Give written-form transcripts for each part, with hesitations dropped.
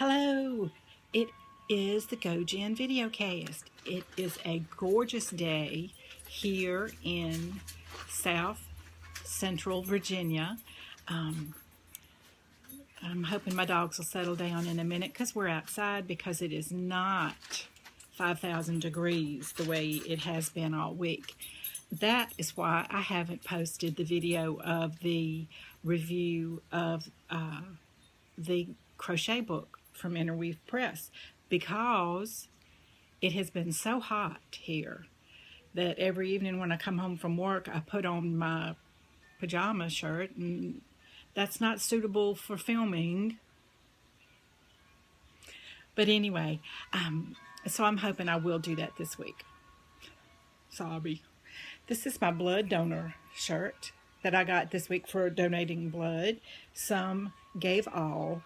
Hello, it is the gojenn videocast. It is a gorgeous day here in South Central Virginia. I'm hoping my dogs will settle down in a minute because we're outside, because it is not 5,000 degrees the way it has been all week. That is why I haven't posted the video of the review of the crochet book from Interweave Press, because it has been so hot here that every evening when I come home from work, I put on my pajama shirt, and that's not suitable for filming. But anyway, so I'm hoping I will do that this week. Sorry. This is my blood donor shirt that I got this week for donating blood. Some gave all,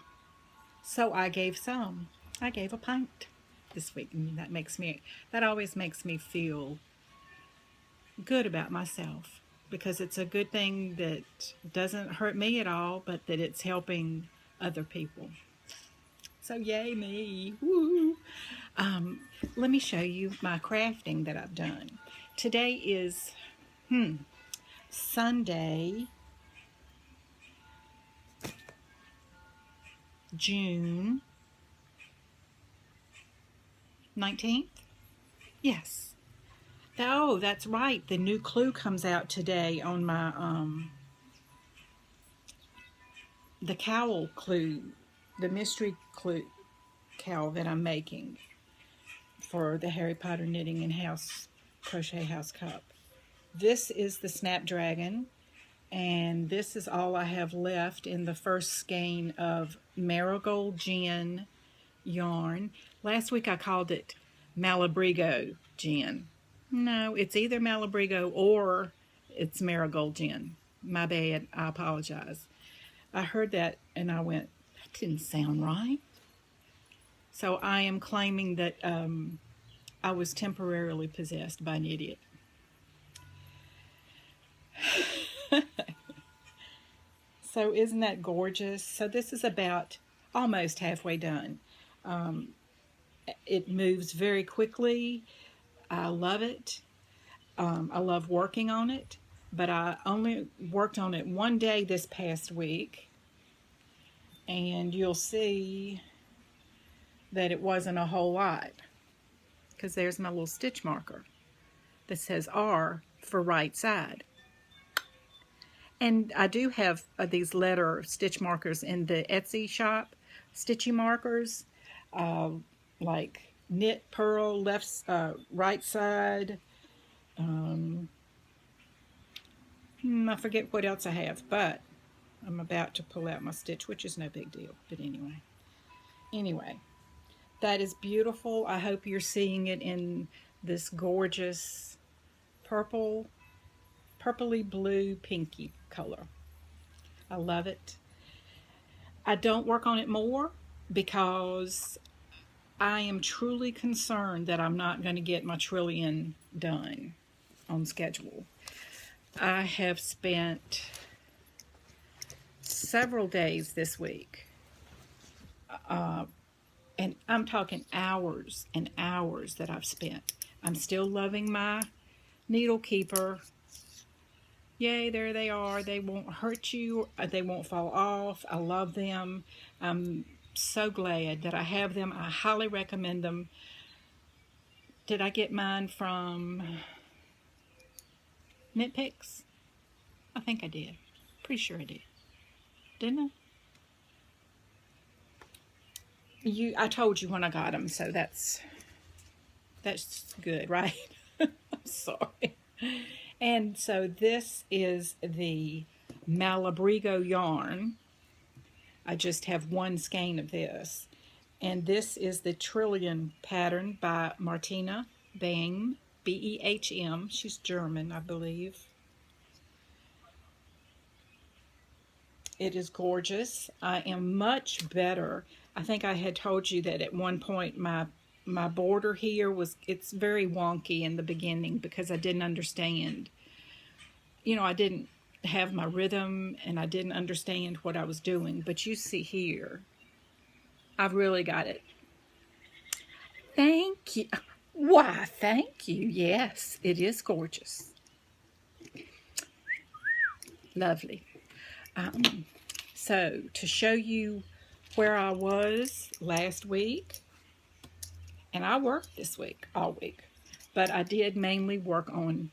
so I gave some. I gave a pint this week, and that always makes me feel good about myself, because it's a good thing that doesn't hurt me at all, but that it's helping other people. So yay me. Woo! Let me show you my crafting that I've done. Today is Sunday, June 19th? Yes. Oh, that's right. The new clue comes out today on my, the cowl clue, the mystery clue cowl that I'm making for the Harry Potter Knitting and Crochet House Cup. This is the Snapdragon, and this is all I have left in the first skein of Marigold Gin yarn. Last week I called it Malabrigo Gin. No, it's either Malabrigo or it's Marigold Gin. My bad, I apologize. I heard that and I went, that didn't sound right. So I am claiming that I was temporarily possessed by an idiot. So isn't that gorgeous? So this is about almost halfway done. It moves very quickly. I love it. I love working on it, but I only worked on it one day this past week, and you'll see that it wasn't a whole lot, because there's my little stitch marker that says R for right side. And I do have these letter stitch markers in the Etsy shop, stitchy markers, like knit, purl, left, right side. I forget what else I have, but I'm about to pull out my stitch, which is no big deal. But anyway, that is beautiful. I hope you're seeing it in this gorgeous purpley blue pinky color. I love it. I don't work on it more because I am truly concerned that I'm not going to get my trillion done on schedule. I have spent several days this week, and I'm talking hours and hours that I've spent. I'm still loving my needle keeper. Yay, there they are. They won't hurt you. They won't fall off. I love them. I'm so glad that I have them. I highly recommend them. Did I get mine from Knit Picks? I think I did. Pretty sure I did. Didn't I? I told you when I got them, so that's good, right? I'm sorry. And so this is the Malabrigo yarn. I just have one skein of this. And this is the Trillion pattern by Martina Behm, B-E-H-M. She's German, I believe. It is gorgeous. I am much better. I think I had told you that at one point my border here it's very wonky in the beginning because I didn't understand. I didn't have my rhythm and I didn't understand what I was doing. But you see here I've really got it. Thank you. Why, thank you. Yes, it is gorgeous. Lovely. So, to show you where I was last week, and I worked this week, all week, but I did mainly work on,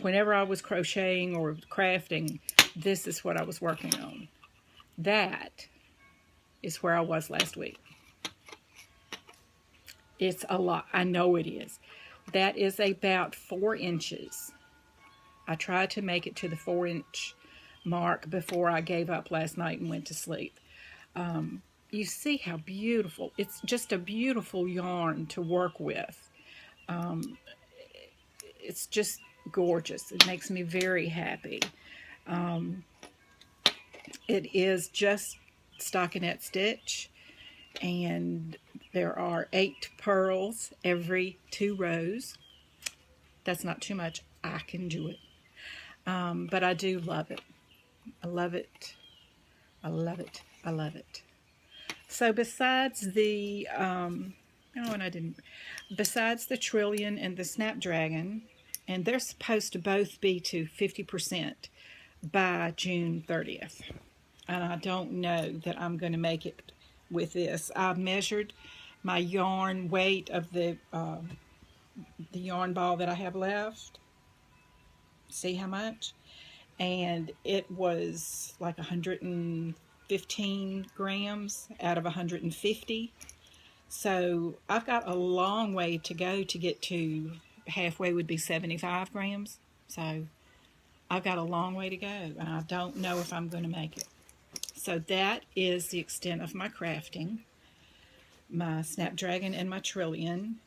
whenever I was crocheting or crafting, this is what I was working on. That is where I was last week. It's a lot. I know it is. That is about 4 inches. I tried to make it to the 4-inch mark before I gave up last night and went to sleep. You see how beautiful. It's just a beautiful yarn to work with. It's just gorgeous. It makes me very happy. It is just stockinette stitch, and there are 8 pearls every 2 rows. That's not too much. I can do it. But I do love it. I love it. I love it. I love it. So besides the, besides the Trillion and the Snapdragon, and they're supposed to both be to 50% by June 30th. And I don't know that I'm going to make it with this. I measured my yarn weight of the yarn ball that I have left. See how much? And it was like 115 grams out of 150. So I've got a long way to go to get to halfway would be 75 grams. So I've got a long way to go, and I don't know if I'm going to make it. So that is the extent of my crafting, my Snapdragon and my Trillion.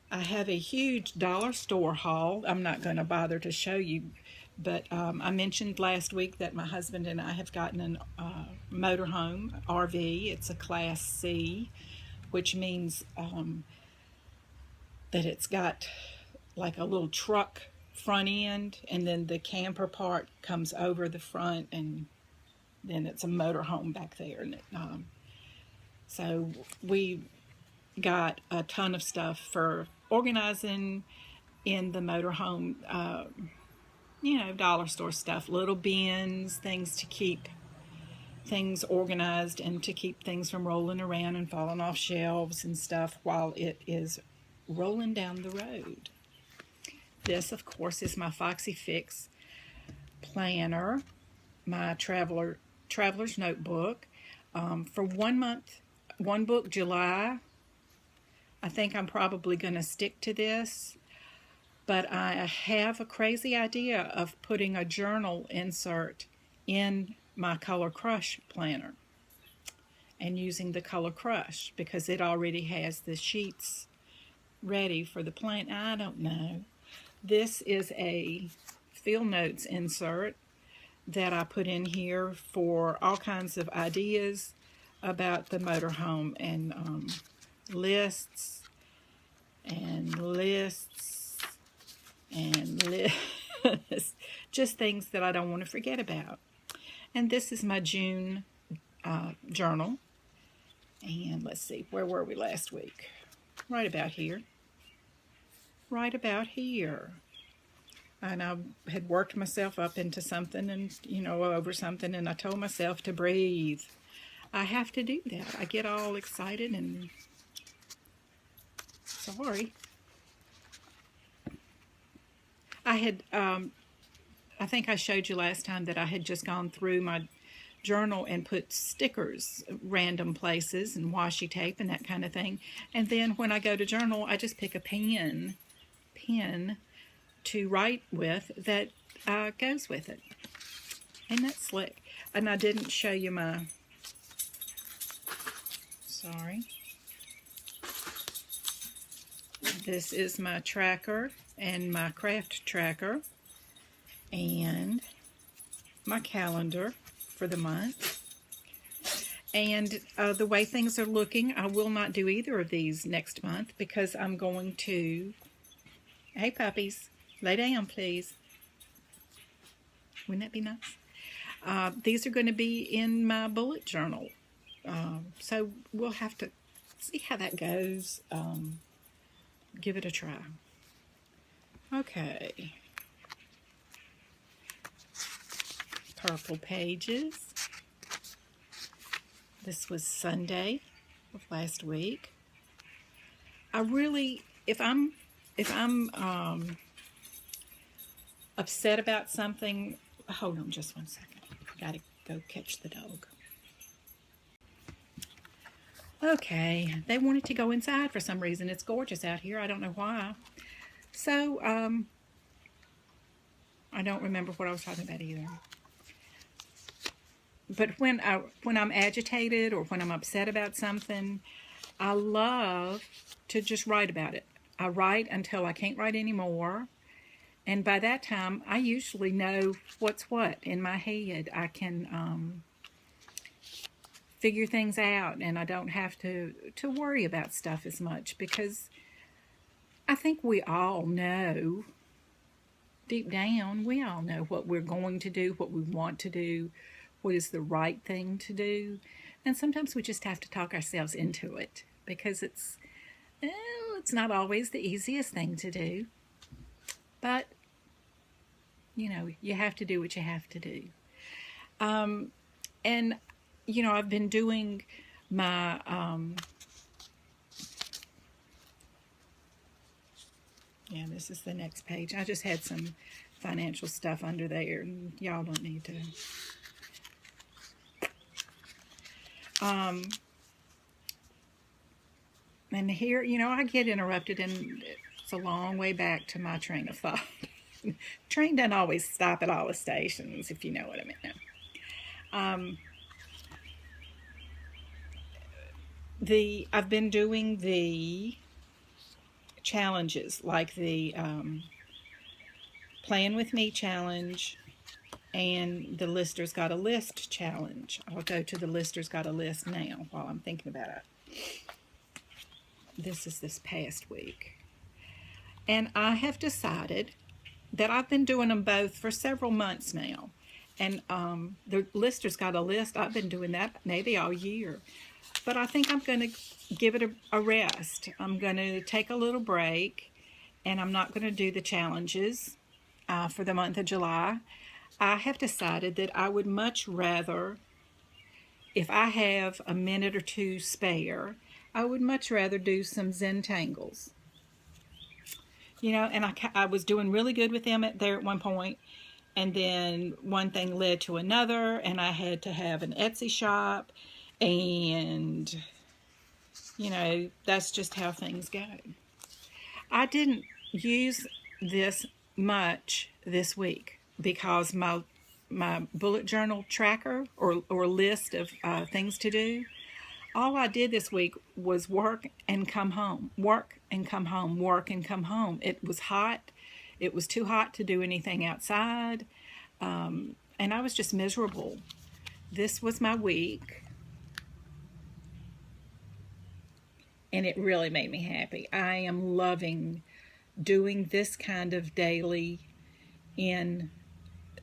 I have a huge dollar store haul. I'm not going to bother to show you, but I mentioned last week that my husband and I have gotten a motorhome RV. It's a Class C, which means that it's got like a little truck front end, and then the camper part comes over the front, and then it's a motorhome back there. And so we got a ton of stuff for organizing in the motorhome, dollar store stuff, little bins, things to keep things organized and to keep things from rolling around and falling off shelves and stuff while it is rolling down the road. This, of course, is my Foxy Fix planner, my traveler's notebook. For 1 month, one book, July, I think I'm probably going to stick to this, but I have a crazy idea of putting a journal insert in my Color Crush planner and using the Color Crush because it already has the sheets ready for the plan. I don't know. This is a field notes insert that I put in here for all kinds of ideas about the motorhome, and lists and lists and lists, just things that I don't want to forget about. And this is my June journal. And let's see, where were we last week? Right about here. Right about here. And I had worked myself up into something and, over something, and I told myself to breathe. I have to do that. I get all excited and sorry. I had, I think I showed you last time that I had just gone through my journal and put stickers random places and washi tape and that kind of thing. And then when I go to journal, I just pick a pen to write with that goes with it. Ain't that slick? And I didn't show you my, sorry. This is my tracker and my craft tracker and my calendar for the month. And the way things are looking, I will not do either of these next month because I'm going to, hey puppies, lay down please. Wouldn't that be nice? These are going to be in my bullet journal So we'll have to see how that goes. Give it a try. Okay. Purple pages. This was Sunday of last week. I really, if I'm upset about something, hold on just one second. Gotta go catch the dog. Okay, they wanted to go inside for some reason. It's gorgeous out here. I don't know why. So, I don't remember what I was talking about either. But when I'm agitated or when I'm upset about something, I love to just write about it. I write until I can't write anymore. And by that time, I usually know what's what in my head. I can figure things out, and I don't have to worry about stuff as much, because I think we all know, deep down, we all know what we're going to do, what we want to do, what is the right thing to do. And sometimes we just have to talk ourselves into it, because it's not always the easiest thing to do. But, you know, you have to do what you have to do. And, you know, I've been doing my, yeah, this is the next page. I just had some financial stuff under there, and y'all don't need to. And here, you know, I get interrupted, and it's a long way back to my train of thought. Train doesn't always stop at all the stations, if you know what I mean. I've been doing the challenges, like the Plan With Me challenge and the Lister's Got a List challenge. I'll go to the Lister's Got a List now while I'm thinking about it. This is this past week. And I have decided that I've been doing them both for several months now. And the Lister's Got a List, I've been doing that maybe all year. But I think I'm going to give it a rest. I'm going to take a little break, and I'm not going to do the challenges for the month of July. I have decided that I would much rather, if I have a minute or two spare, I would much rather do some Zentangles. You know, and I was doing really good with them there at one point, and then one thing led to another, and I had to have an Etsy shop, and, you know, that's just how things go. I didn't use this much this week because my bullet journal tracker or list of things to do, all I did this week was work and come home, work and come home, work and come home. It was hot. It was too hot to do anything outside, and I was just miserable. This was my week, and it really made me happy. I am loving doing this kind of daily in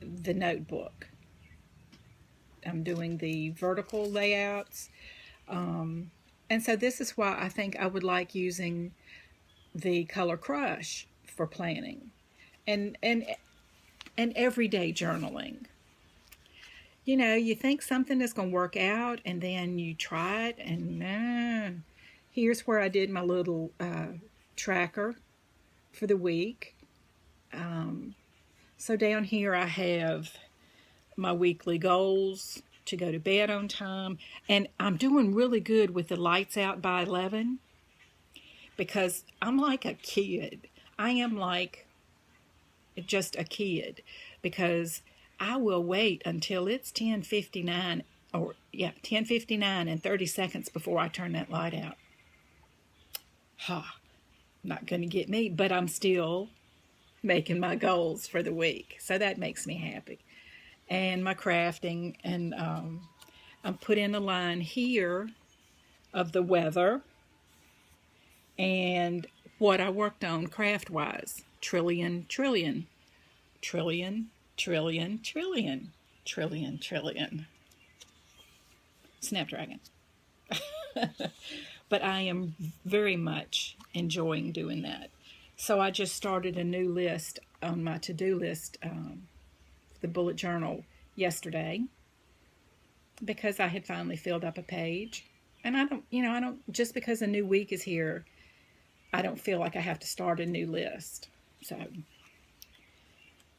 the notebook. I'm doing the vertical layouts. And so this is why I think I would like using the Color Crush for planning and everyday journaling. You know, you think something is going to work out, and then you try it, and here's where I did my little tracker for the week. So down here I have my weekly goals, to go to bed on time, and I'm doing really good with the lights out by 11, because I'm like a kid. I am like just a kid, because I will wait until it's 10:59 10:59 and 30 seconds before I turn that light out. Not going to get me, but I'm still making my goals for the week, so that makes me happy. And my crafting, and I'm put in a line here of the weather and what I worked on craft-wise. Trillion, trillion, trillion, trillion, trillion, trillion, trillion. Snapdragon. But I am very much enjoying doing that. So I just started a new list on my to-do list, the bullet journal, yesterday, because I had finally filled up a page. And I don't, just because a new week is here, I don't feel like I have to start a new list. So,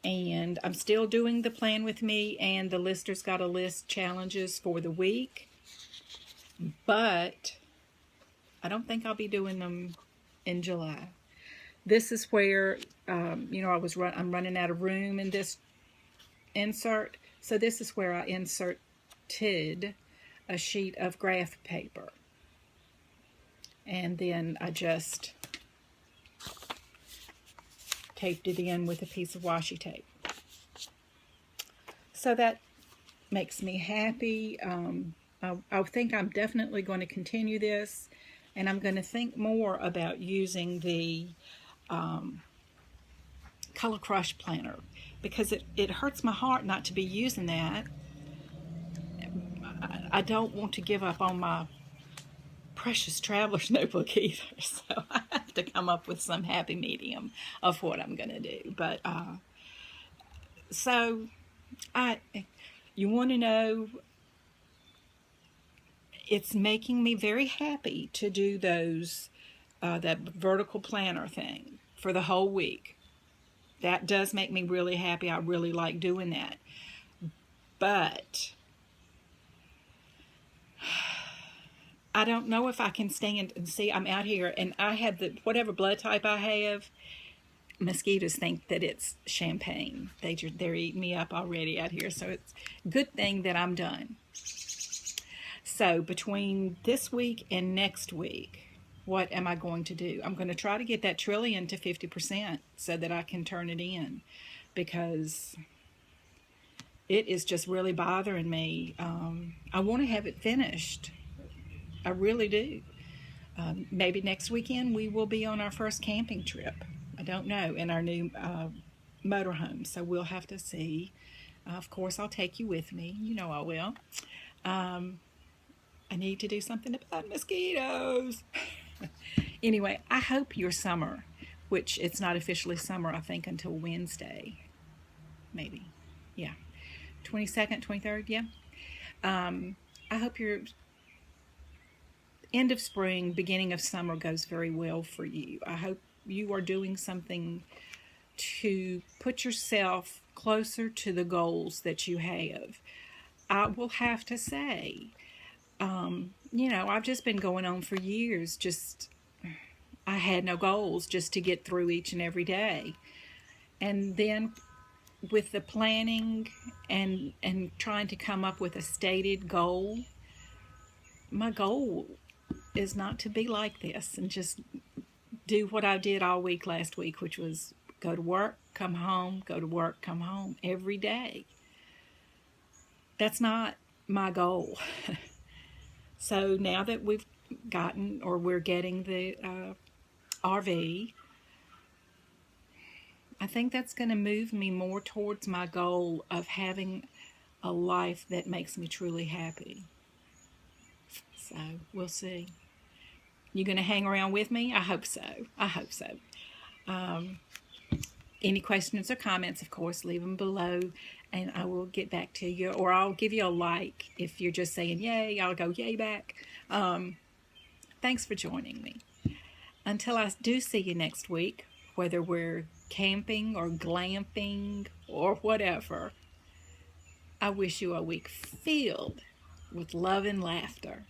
and I'm still doing the plan with me and the Lister's Got a List challenges for the week, but I don't think I'll be doing them in July. This is where, I'm running out of room in this insert, so this is where I inserted a sheet of graph paper, and then I just taped it in with a piece of washi tape. So that makes me happy. I think I'm definitely going to continue this, and I'm going to think more about using the Color Crush planner, because it hurts my heart not to be using that. I don't want to give up on my precious traveler's notebook either, so I have to come up with some happy medium of what I'm going to do. But you want to know, it's making me very happy to do those that vertical planner thing for the whole week. That does make me really happy. I really like doing that. But I don't know if I can stand and see. I'm out here, and I have whatever blood type I have. Mosquitoes think that it's champagne. They're eating me up already out here. So it's a good thing that I'm done. So between this week and next week, what am I going to do? I'm going to try to get that trillion to 50% so that I can turn it in, because it is just really bothering me. I want to have it finished. I really do. Maybe next weekend we will be on our first camping trip. I don't know, in our new motorhome. So we'll have to see. Of course, I'll take you with me. You know I will. I need to do something about mosquitoes. Anyway, I hope your summer, which it's not officially summer, I think, until Wednesday. Maybe. Yeah. 22nd, 23rd, yeah. I hope your end of spring, beginning of summer goes very well for you. I hope you are doing something to put yourself closer to the goals that you have. I will have to say, I've just been going on for years. I had no goals, just to get through each and every day. And then with the planning and trying to come up with a stated goal, my goal is not to be like this and just do what I did all week last week, which was go to work, come home, go to work, come home every day. That's not my goal. So now that we're getting the RV, I think that's going to move me more towards my goal of having a life that makes me truly happy. So we'll see. You going to hang around with me? I hope so. I hope so. Any questions or comments, of course, leave them below, and I will get back to you. Or I'll give you a like. If you're just saying yay, I'll go yay back. Thanks for joining me. Until I do see you next week, whether we're camping or glamping or whatever, I wish you a week filled with love and laughter.